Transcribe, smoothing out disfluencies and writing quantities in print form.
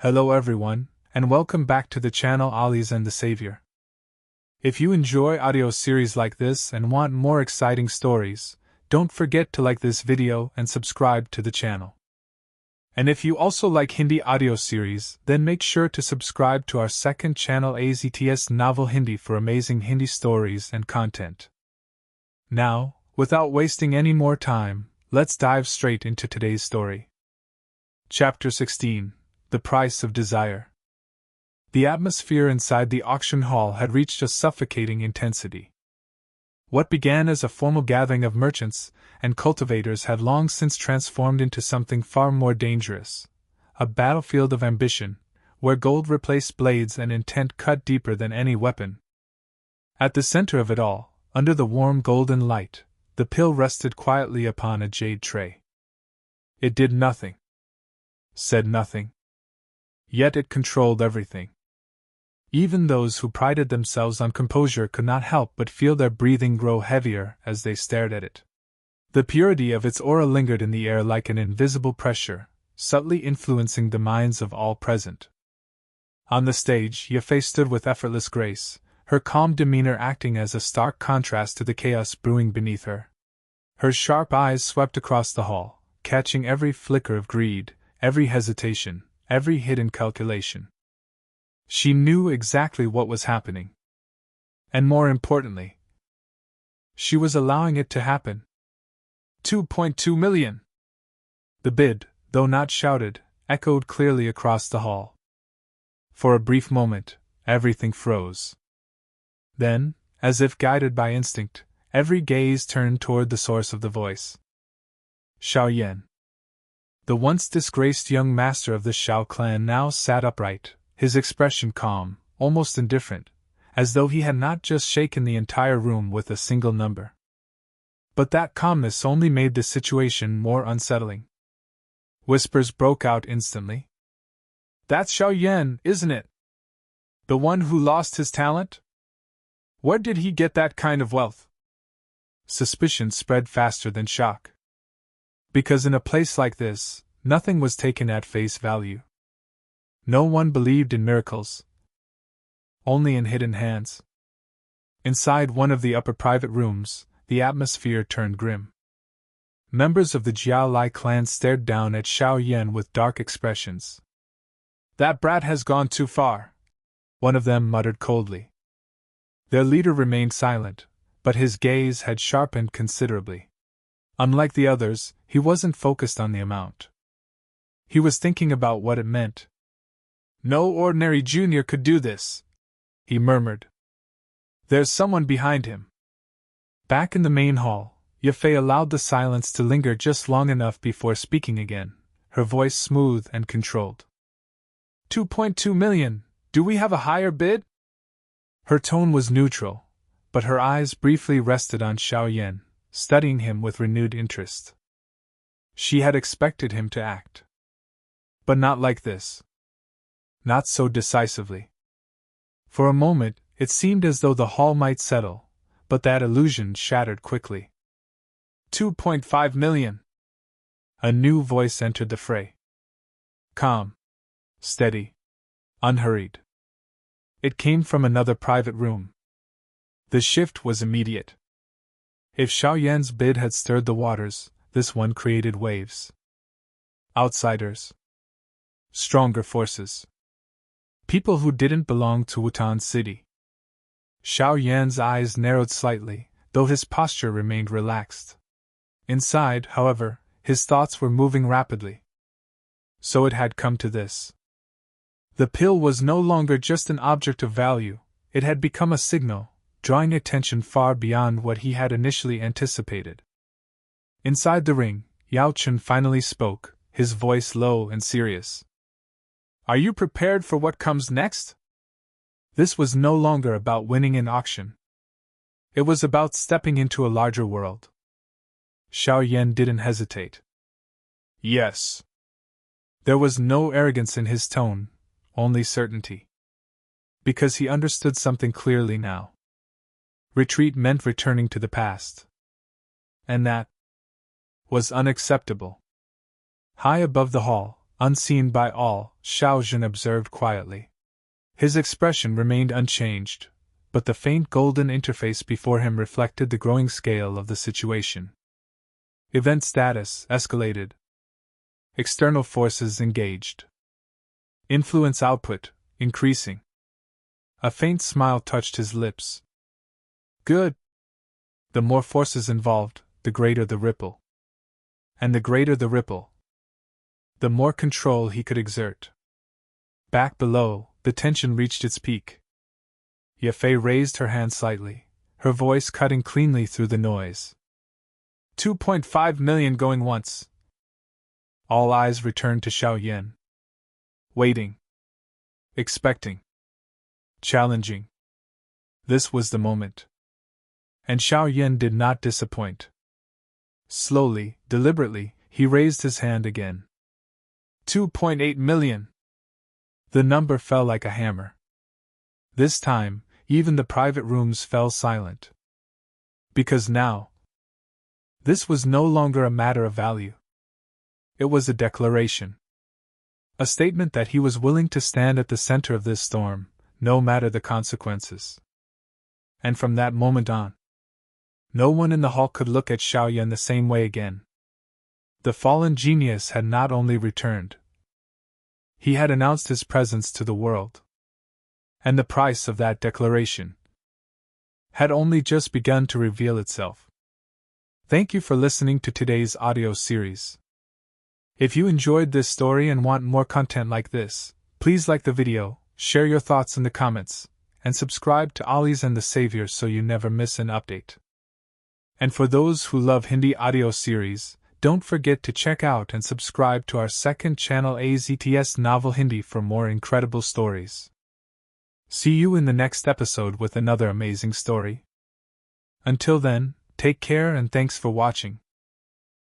Hello everyone, and welcome back to the channel Ollie's and the Savior. If you enjoy audio series like this and want more exciting stories, don't forget to like this video and subscribe to the channel. And if you also like Hindi audio series, then make sure to subscribe to our second channel AZTS Novel Hindi for amazing Hindi stories and content. Now, without wasting any more time, let's dive straight into today's story. Chapter 16. The Price of Desire. The atmosphere inside the auction hall had reached a suffocating intensity. What began as a formal gathering of merchants and cultivators had long since transformed into something far more dangerous, a battlefield of ambition, where gold replaced blades and intent cut deeper than any weapon. At the center of it all, under the warm golden light, the pill rested quietly upon a jade tray. It did nothing, said nothing. Yet it controlled everything. Even those who prided themselves on composure could not help but feel their breathing grow heavier as they stared at it. The purity of its aura lingered in the air like an invisible pressure, subtly influencing the minds of all present. On the stage, Yafei stood with effortless grace, her calm demeanor acting as a stark contrast to the chaos brewing beneath her. Her sharp eyes swept across the hall, catching every flicker of greed, every hesitation, every hidden calculation. She knew exactly what was happening. And more importantly, she was allowing it to happen. 2.2 million! The bid, though not shouted, echoed clearly across the hall. For a brief moment, everything froze. Then, as if guided by instinct, every gaze turned toward the source of the voice. Xiao Yan. The once disgraced young master of the Xiao Clan now sat upright, his expression calm, almost indifferent, as though he had not just shaken the entire room with a single number. But that calmness only made the situation more unsettling. Whispers broke out instantly. That's Xiao Yan, isn't it? The one who lost his talent? Where did he get that kind of wealth? Suspicion spread faster than shock. Because in a place like this, nothing was taken at face value. No one believed in miracles. Only in hidden hands. Inside one of the upper private rooms, the atmosphere turned grim. Members of the Xiao clan stared down at Xiao Yan with dark expressions. That brat has gone too far, one of them muttered coldly. Their leader remained silent, but his gaze had sharpened considerably. Unlike the others, he wasn't focused on the amount. He was thinking about what it meant. No ordinary junior could do this, he murmured. There's someone behind him. Back in the main hall, Yafei allowed the silence to linger just long enough before speaking again, her voice smooth and controlled. 2.2 million, do we have a higher bid? Her tone was neutral, but her eyes briefly rested on Xiao Yan, studying him with renewed interest. She had expected him to act. But not like this. Not so decisively. For a moment, it seemed as though the hall might settle, but that illusion shattered quickly. 2.5 million! A new voice entered the fray. Calm. Steady. Unhurried. It came from another private room. The shift was immediate. If Xiao Yan's bid had stirred the waters, this one created waves. Outsiders. Stronger forces. People who didn't belong to Wutan City. Xiao Yan's eyes narrowed slightly, though his posture remained relaxed. Inside, however, his thoughts were moving rapidly. So it had come to this. The pill was no longer just an object of value, it had become a signal, drawing attention far beyond what he had initially anticipated. Inside the ring, Yao Chen finally spoke, his voice low and serious. Are you prepared for what comes next? This was no longer about winning an auction. It was about stepping into a larger world. Xiao Yan didn't hesitate. Yes. There was no arrogance in his tone, only certainty. Because he understood something clearly now. Retreat meant returning to the past. And that was unacceptable. High above the hall, Unseen by all, Xiao Jun observed quietly. His expression remained unchanged, but the faint golden interface before him reflected the growing scale of the situation. Event status escalated. External forces engaged. Influence output increasing. A faint smile touched his lips. Good. The more forces involved, the greater the ripple. And the greater the ripple, the more control he could exert. Back below, the tension reached its peak. Yafei raised her hand slightly, her voice cutting cleanly through the noise. 2.5 million going once. All eyes returned to Xiao Yan. Waiting. Expecting. Challenging. This was the moment. And Xiao Yan did not disappoint. Slowly, deliberately, he raised his hand again. 2.8 million. The number fell like a hammer. This time, even the private rooms fell silent. Because now, this was no longer a matter of value. It was a declaration. A statement that he was willing to stand at the center of this storm, no matter the consequences. And from that moment on, no one in the hall could look at Xiao Yan the same way again. The fallen genius had not only returned, he had announced his presence to the world. And the price of that declaration had only just begun to reveal itself. Thank you for listening to today's audio series. If you enjoyed this story and want more content like this, please like the video, share your thoughts in the comments, and subscribe to Ollie's and the Savior so you never miss an update. And for those who love Hindi audio series, don't forget to check out and subscribe to our second channel AZTS Novel Hindi for more incredible stories. See you in the next episode with another amazing story. Until then, take care and thanks for watching.